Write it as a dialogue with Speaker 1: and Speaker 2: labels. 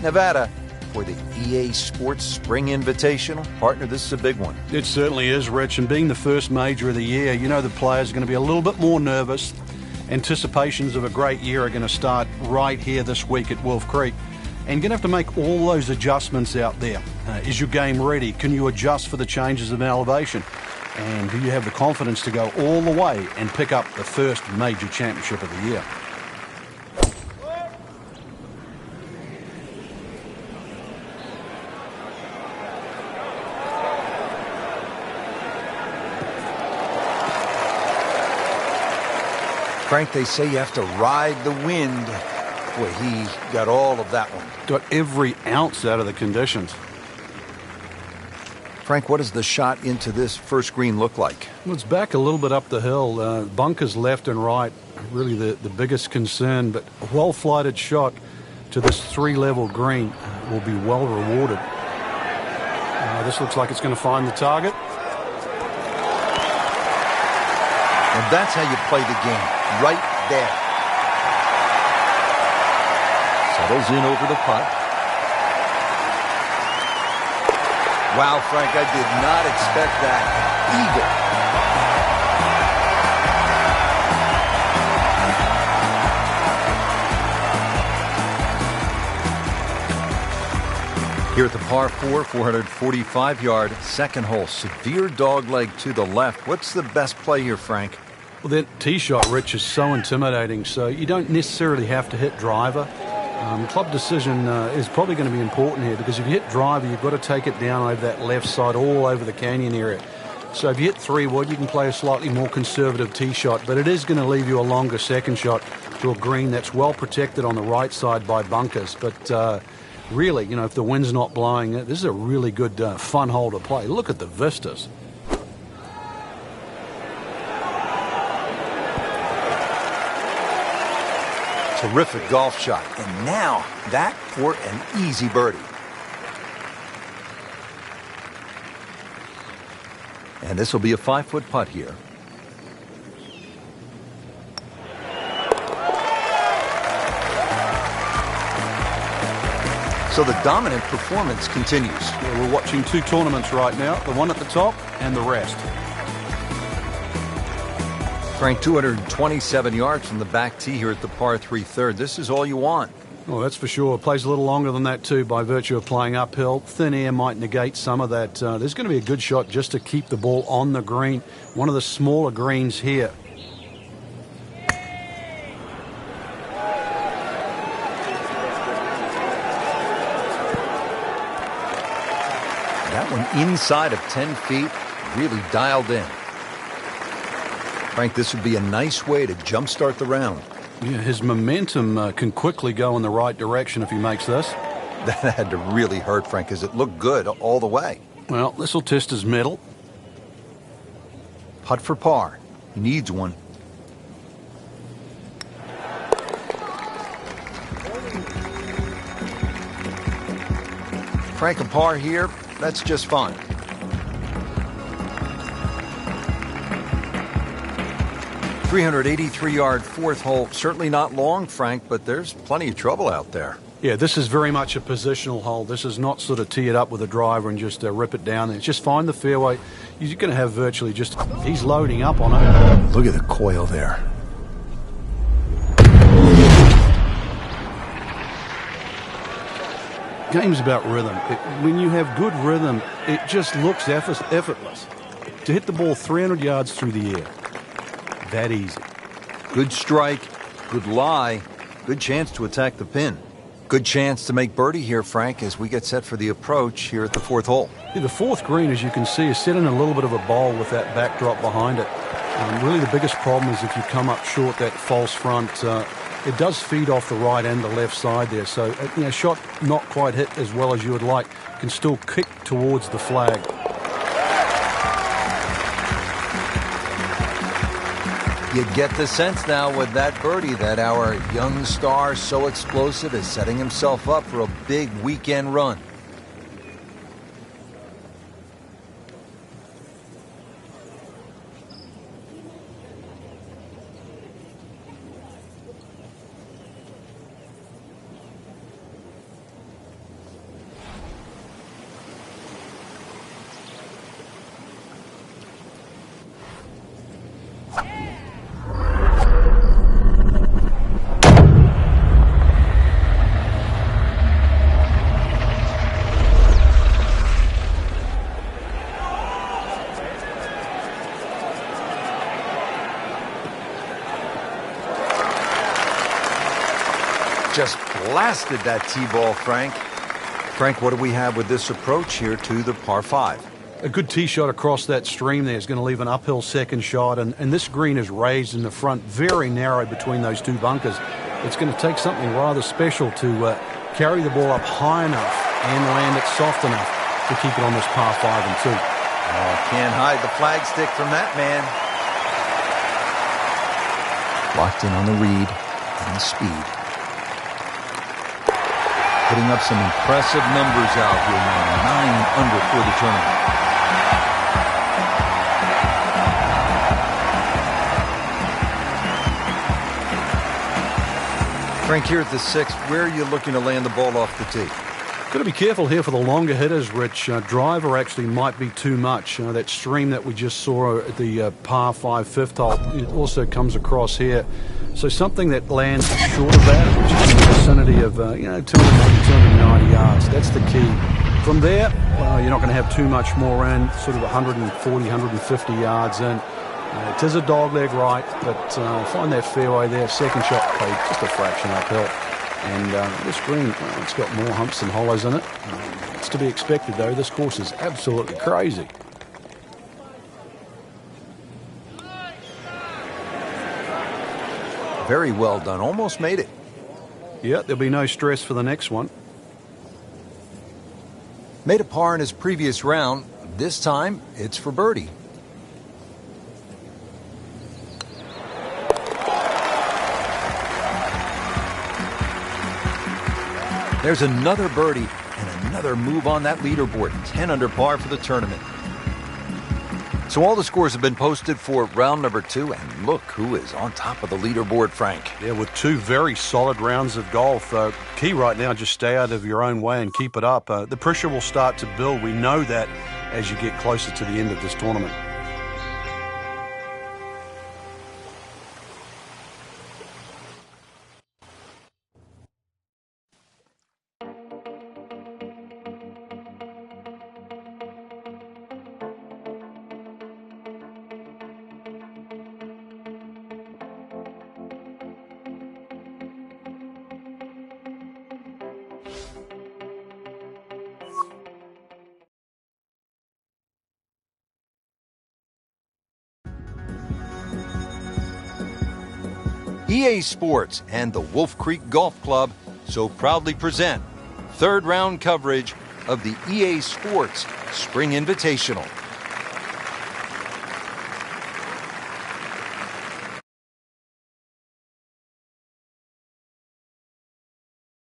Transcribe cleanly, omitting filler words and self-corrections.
Speaker 1: Nevada for the EA Sports Spring Invitational. Partner, this is a big one.
Speaker 2: It certainly is, Rich, and being the first major of the year, you know the players are going to be a little bit more nervous. Anticipations of a great year are going to start right here this week at Wolf Creek. And you're going to have to make all those adjustments out there. Is your game ready? Can you adjust for the changes in elevation? And do you have the confidence to go all the way and pick up the first major championship of the year?
Speaker 1: Frank, they say you have to ride the wind. Boy, he got all of that one.
Speaker 2: Got every ounce out of the conditions.
Speaker 1: Frank, what does the shot into this first green look like?
Speaker 2: Well, it's back a little bit up the hill. Bunkers left and right, really the biggest concern, but a well-flighted shot to this three-level green will be well rewarded. This looks like it's going to find the target.
Speaker 1: And that's how you play the game, right there. Settles in over the putt. Wow, Frank, I did not expect that. Eagle. Here at the par 4, 445-yard second hole. Severe dogleg to the left. What's the best play here, Frank?
Speaker 2: Well, that tee shot, Rich, is so intimidating, so you don't necessarily have to hit driver. Club decision is probably going to be important here, because if you hit driver, you've got to take it down over that left side, all over the canyon area. So if you hit 3-wood, you can play a slightly more conservative tee shot, but it is going to leave you a longer second shot to a green that's well protected on the right side by bunkers. But really, you know, if the wind's not blowing, this is a really good, fun hole to play. Look at the vistas.
Speaker 1: Terrific golf shot. And now that for an easy birdie. And this will be a 5-foot putt here. So the dominant performance continues.
Speaker 2: Yeah, we're watching two tournaments right now, the one at the top and the rest.
Speaker 1: Frank, 227 yards from the back tee here at the par 3 third. This is all you want.
Speaker 2: Oh, that's for sure. Plays a little longer than that, too, by virtue of playing uphill. Thin air might negate some of that. There's going to be a good shot just to keep the ball on the green. One of the smaller greens here.
Speaker 1: That one inside of 10 feet, really dialed in. Frank, this would be a nice way to jumpstart the round.
Speaker 2: Yeah, his momentum can quickly go in the right direction if he makes this.
Speaker 1: That had to really hurt, Frank, because it looked good all the way.
Speaker 2: Well, this will test his middle.
Speaker 1: Putt for par. He needs one. Frank, a par here, that's just fine. .383-yard fourth hole. Certainly not long, Frank, but there's plenty of trouble out there.
Speaker 2: Yeah, this is very much a positional hole. This is not sort of tee it up with a driver and just rip it down. It's just find the fairway. You're going to have virtually just... He's loading up on it.
Speaker 1: Look at the coil there.
Speaker 2: Game's about rhythm. When you have good rhythm, it just looks effortless. To hit the ball 300 yards through the air. That easy.
Speaker 1: Good strike, good lie, good chance to attack the pin. Good chance to make birdie here, Frank, as we get set for the approach here at the fourth hole.
Speaker 2: Yeah, the fourth green, as you can see, is set in a little bit of a bowl with that backdrop behind it. Really the biggest problem is if you come up short, that false front, it does feed off the right and the left side there. So, shot not quite hit as well as you would like, can still kick towards the flag.
Speaker 1: You get the sense now with that birdie that our young star, so explosive, is setting himself up for a big weekend run. just blasted that tee ball, Frank. Frank, what do we have with this approach here to the par 5?
Speaker 2: A good tee shot across that stream there is going to leave an uphill second shot, and this green is raised in the front, very narrow between those two bunkers. It's going to take something rather special to carry the ball up high enough and land it soft enough to keep it on this par 5 and 2.
Speaker 1: Oh, can't hide the flagstick from that man. Locked in on the read and the speed. Putting up some impressive numbers out here now. 9 under for the tournament. Frank, here at the 6th, where are you looking to land the ball off the tee?
Speaker 2: Got to be careful here for the longer hitters, Rich. Driver actually might be too much. That stream that we just saw at the par 5 5th hole, it also comes across here. So something that lands short of that, which is in the vicinity of 280, 290 yards. That's the key. From there, you're not going to have too much more in, sort of 140, 150 yards in. It is a dogleg right, but find that fairway there. Second shot played just a fraction uphill. And this green, well, it's got more humps and hollows in it. It's to be expected, though. This course is absolutely crazy.
Speaker 1: Very well done. Almost made it.
Speaker 2: Yeah, there'll be no stress for the next one.
Speaker 1: Made a par in his previous round. This time, it's for birdie. There's another birdie and another move on that leaderboard. 10 under par for the tournament. So all the scores have been posted for round number 2, and look who is on top of the leaderboard, Frank.
Speaker 2: Yeah, with 2 very solid rounds of golf. Key right now, just stay out of your own way and keep it up. The pressure will start to build. We know that as you get closer to the end of this tournament.
Speaker 1: EA Sports and the Wolf Creek Golf Club so proudly present third round coverage of the EA Sports Spring Invitational.